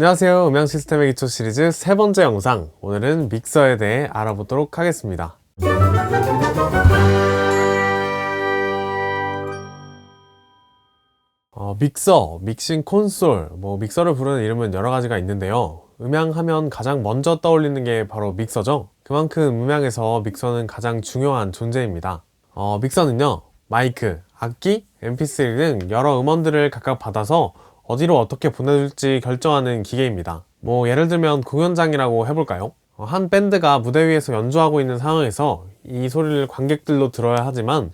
안녕하세요. 음향 시스템의 기초 시리즈 세 번째 영상. 오늘은 믹서에 대해 알아보도록 하겠습니다. 믹서, 믹싱 콘솔, 믹서를 부르는 이름은 여러 가지가 있는데요. 음향하면 가장 먼저 떠올리는 게 바로 믹서죠. 그만큼 음향에서 믹서는 가장 중요한 존재입니다. 믹서는요, 마이크, 악기, mp3 등 여러 음원들을 각각 받아서 어디로 어떻게 보내줄지 결정하는 기계입니다. 예를 들면 공연장이라고 해볼까요? 한 밴드가 무대 위에서 연주하고 있는 상황에서 이 소리를 관객들도 들어야 하지만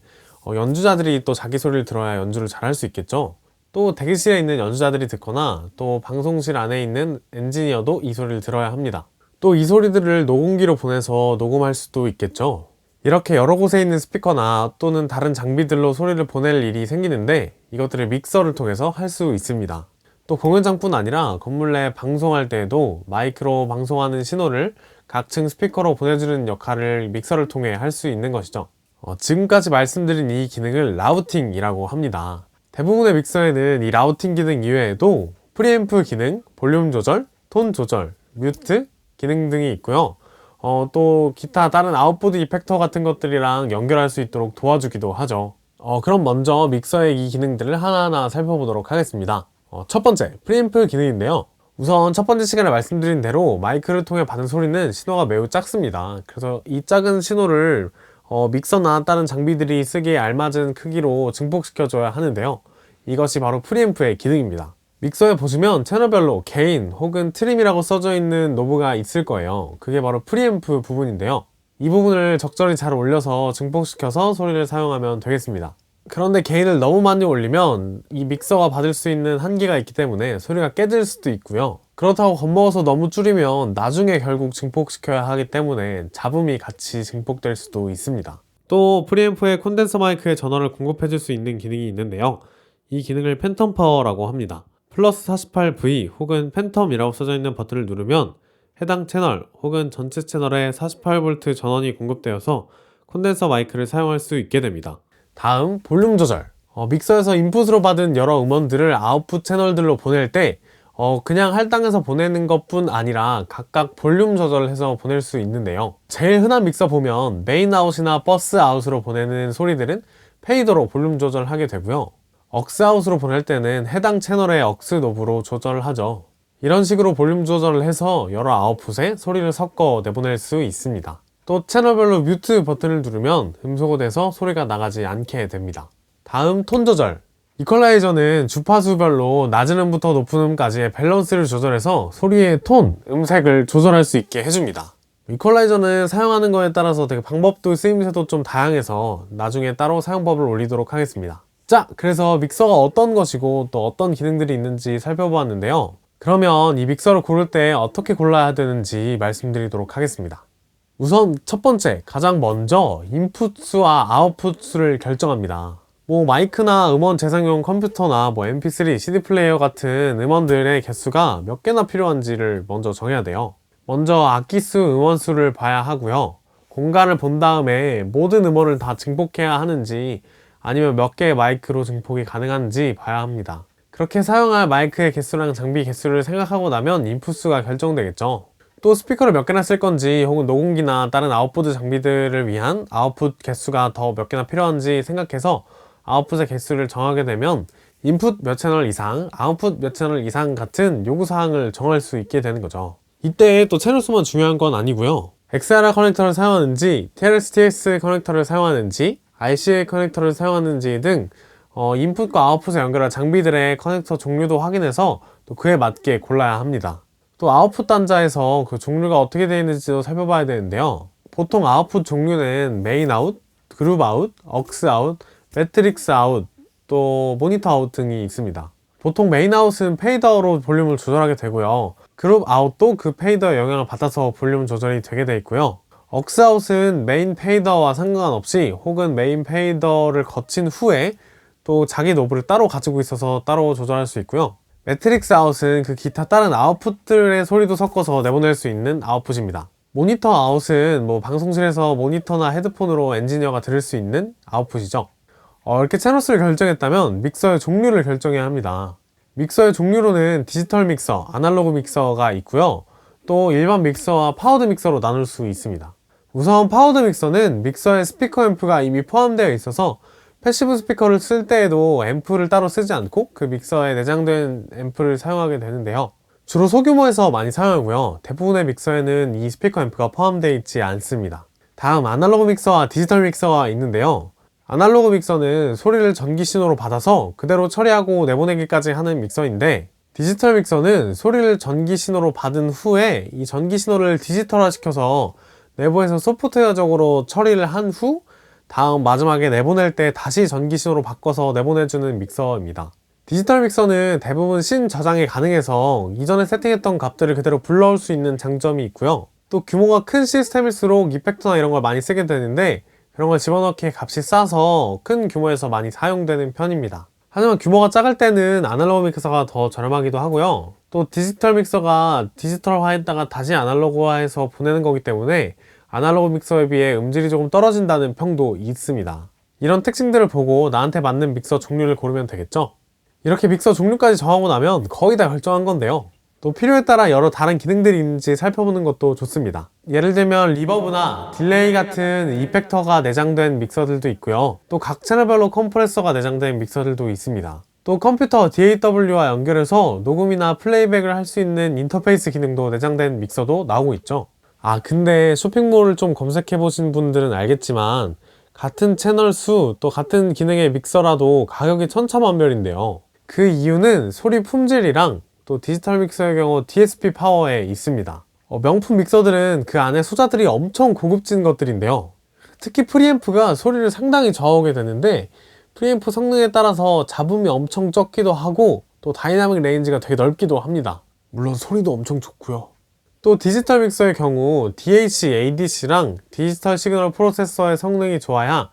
연주자들이 또 자기 소리를 들어야 연주를 잘 할 수 있겠죠. 또 대기실에 있는 연주자들이 듣거나 또 방송실 안에 있는 엔지니어도 이 소리를 들어야 합니다. 또 이 소리들을 녹음기로 보내서 녹음할 수도 있겠죠. 이렇게 여러 곳에 있는 스피커나 또는 다른 장비들로 소리를 보낼 일이 생기는데 이것들을 믹서를 통해서 할 수 있습니다. 또 공연장뿐 아니라 건물 내 방송할 때에도 마이크로 방송하는 신호를 각 층 스피커로 보내주는 역할을 믹서를 통해 할 수 있는 것이죠. 지금까지 말씀드린 이 기능을 라우팅이라고 합니다. 대부분의 믹서에는 이 라우팅 기능 이외에도 프리앰프 기능, 볼륨 조절, 톤 조절, 뮤트 기능 등이 있고요. 또 기타 다른 아웃풋 이펙터 같은 것들이랑 연결할 수 있도록 도와주기도 하죠. 그럼 먼저 믹서의 이 기능들을 하나하나 살펴보도록 하겠습니다. 첫 번째, 프리앰프 기능인데요. 우선 첫 번째 시간에 말씀드린 대로 마이크를 통해 받은 소리는 신호가 매우 작습니다. 그래서 이 작은 신호를 믹서나 다른 장비들이 쓰기에 알맞은 크기로 증폭시켜줘야 하는데요. 이것이 바로 프리앰프의 기능입니다. 믹서에 보시면 채널별로 게인 혹은 트림이라고 써져 있는 노브가 있을 거예요. 그게 바로 프리앰프 부분인데요. 이 부분을 적절히 잘 올려서 증폭시켜서 소리를 사용하면 되겠습니다. 그런데 게인을 너무 많이 올리면 이 믹서가 받을 수 있는 한계가 있기 때문에 소리가 깨질 수도 있고요. 그렇다고 겁먹어서 너무 줄이면 나중에 결국 증폭시켜야 하기 때문에 잡음이 같이 증폭될 수도 있습니다. 또 프리앰프의 콘덴서 마이크에 전원을 공급해 줄 수 있는 기능이 있는데요. 이 기능을 팬텀 파워라고 합니다. 플러스 48V 혹은 팬텀이라고 써져 있는 버튼을 누르면 해당 채널 혹은 전체 채널에 48V 전원이 공급되어서 콘덴서 마이크를 사용할 수 있게 됩니다. 다음, 볼륨 조절. 믹서에서 인풋으로 받은 여러 음원들을 아웃풋 채널들로 보낼 때 그냥 할당해서 보내는 것뿐 아니라 각각 볼륨 조절을 해서 보낼 수 있는데요. 제일 흔한 믹서 보면 메인 아웃이나 버스 아웃으로 보내는 소리들은 페이더로 볼륨 조절하게 되고요. 억스 아웃으로 보낼 때는 해당 채널의 억스 노브로 조절을 하죠. 이런 식으로 볼륨 조절을 해서 여러 아웃풋에 소리를 섞어 내보낼 수 있습니다. 또 채널별로 뮤트 버튼을 누르면 음소거돼서 소리가 나가지 않게 됩니다. 다음, 톤 조절. 이퀄라이저는 주파수별로 낮은 음부터 높은 음까지의 밸런스를 조절해서 소리의 톤, 음색을 조절할 수 있게 해줍니다. 이퀄라이저는 사용하는 거에 따라서 되게 방법도 쓰임새도 좀 다양해서 나중에 따로 사용법을 올리도록 하겠습니다. 자, 그래서 믹서가 어떤 것이고 또 어떤 기능들이 있는지 살펴보았는데요. 그러면 이 믹서를 고를 때 어떻게 골라야 되는지 말씀드리도록 하겠습니다. 우선 첫 번째, 가장 먼저 인풋 수와 아웃풋 수를 결정합니다. 마이크나 음원 재생용 컴퓨터나 mp3, cd 플레이어 같은 음원들의 개수가 몇 개나 필요한지를 먼저 정해야 돼요. 먼저 악기 수, 음원 수를 봐야 하고요. 공간을 본 다음에 모든 음원을 다 증폭해야 하는지 아니면 몇 개의 마이크로 증폭이 가능한지 봐야 합니다. 그렇게 사용할 마이크의 개수랑 장비 개수를 생각하고 나면 인풋 수가 결정되겠죠. 또 스피커를 몇 개나 쓸 건지 혹은 녹음기나 다른 아웃보드 장비들을 위한 아웃풋 개수가 더 몇 개나 필요한지 생각해서 아웃풋의 개수를 정하게 되면 인풋 몇 채널 이상, 아웃풋 몇 채널 이상 같은 요구사항을 정할 수 있게 되는 거죠. 이때 또 채널 수만 중요한 건 아니고요. XLR 커넥터를 사용하는지, TRS-TX 커넥터를 사용하는지, RCA 커넥터를 사용하는지 등 인풋과 아웃풋에 연결할 장비들의 커넥터 종류도 확인해서 또 그에 맞게 골라야 합니다. 또 아웃풋 단자에서 그 종류가 어떻게 되어 있는지도 살펴봐야 되는데요. 보통 아웃풋 종류는 메인 아웃, 그룹 아웃, 억스 아웃, 매트릭스 아웃, 또 모니터 아웃 등이 있습니다. 보통 메인 아웃은 페이더로 볼륨을 조절하게 되고요. 그룹 아웃도 그 페이더의 영향을 받아서 볼륨 조절이 되게 되어 있고요. 억스 아웃은 메인 페이더와 상관없이 혹은 메인 페이더를 거친 후에 또 자기 노브를 따로 가지고 있어서 따로 조절할 수 있고요. 매트릭스 아웃은 그 기타 다른 아웃풋들의 소리도 섞어서 내보낼 수 있는 아웃풋입니다. 모니터 아웃은 방송실에서 모니터나 헤드폰으로 엔지니어가 들을 수 있는 아웃풋이죠. 이렇게 채널 수를 결정했다면 믹서의 종류를 결정해야 합니다. 믹서의 종류로는 디지털 믹서, 아날로그 믹서가 있고요. 또 일반 믹서와 파워드 믹서로 나눌 수 있습니다. 우선 파워드 믹서는 믹서에 스피커 앰프가 이미 포함되어 있어서 패시브 스피커를 쓸 때에도 앰프를 따로 쓰지 않고 그 믹서에 내장된 앰프를 사용하게 되는데요. 주로 소규모에서 많이 사용하고요. 대부분의 믹서에는 이 스피커 앰프가 포함되어 있지 않습니다. 다음 아날로그 믹서와 디지털 믹서가 있는데요. 아날로그 믹서는 소리를 전기 신호로 받아서 그대로 처리하고 내보내기까지 하는 믹서인데, 디지털 믹서는 소리를 전기 신호로 받은 후에 이 전기 신호를 디지털화 시켜서 내부에서 소프트웨어적으로 처리를 한 후 다음 마지막에 내보낼 때 다시 전기 신호로 바꿔서 내보내주는 믹서입니다. 디지털 믹서는 대부분 신 저장이 가능해서 이전에 세팅했던 값들을 그대로 불러올 수 있는 장점이 있고요. 또 규모가 큰 시스템일수록 이펙터나 이런 걸 많이 쓰게 되는데, 그런 걸 집어넣기에 값이 싸서 큰 규모에서 많이 사용되는 편입니다. 하지만 규모가 작을 때는 아날로그 믹서가 더 저렴하기도 하고요. 또 디지털 믹서가 디지털화했다가 다시 아날로그화해서 보내는 거기 때문에 아날로그 믹서에 비해 음질이 조금 떨어진다는 평도 있습니다. 이런 특징들을 보고 나한테 맞는 믹서 종류를 고르면 되겠죠? 이렇게 믹서 종류까지 정하고 나면 거의 다 결정한 건데요. 또 필요에 따라 여러 다른 기능들이 있는지 살펴보는 것도 좋습니다. 예를 들면 리버브나 딜레이 같은 이펙터가 내장된 믹서들도 있고요. 또 각 채널별로 컴프레서가 내장된 믹서들도 있습니다. 또 컴퓨터 DAW와 연결해서 녹음이나 플레이백을 할 수 있는 인터페이스 기능도 내장된 믹서도 나오고 있죠. 근데 쇼핑몰을 좀 검색해 보신 분들은 알겠지만 같은 채널 수, 또 같은 기능의 믹서라도 가격이 천차만별인데요. 그 이유는 소리 품질이랑 또 디지털 믹서의 경우 DSP 파워에 있습니다. 명품 믹서들은 그 안에 소자들이 엄청 고급진 것들인데요. 특히 프리앰프가 소리를 상당히 저하오게 되는데, 프리앰프 성능에 따라서 잡음이 엄청 적기도 하고 또 다이나믹 레인지가 되게 넓기도 합니다. 물론 소리도 엄청 좋고요. 또 디지털 믹서의 경우 DAC/ADC랑 디지털 시그널 프로세서의 성능이 좋아야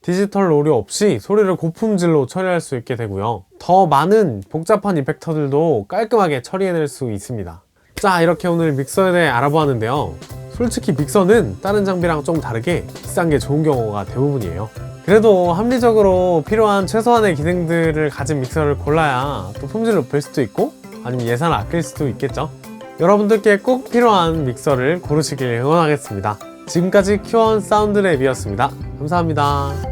디지털 오류 없이 소리를 고품질로 처리할 수 있게 되고요. 더 많은 복잡한 이펙터들도 깔끔하게 처리해낼 수 있습니다. 자, 이렇게 오늘 믹서에 대해 알아보았는데요. 솔직히 믹서는 다른 장비랑 좀 다르게 비싼 게 좋은 경우가 대부분이에요. 그래도 합리적으로 필요한 최소한의 기능들을 가진 믹서를 골라야 또 품질을 높일 수도 있고 아니면 예산을 아낄 수도 있겠죠. 여러분들께 꼭 필요한 믹서를 고르시길 응원하겠습니다. 지금까지 큐원 사운드랩이었습니다. 감사합니다.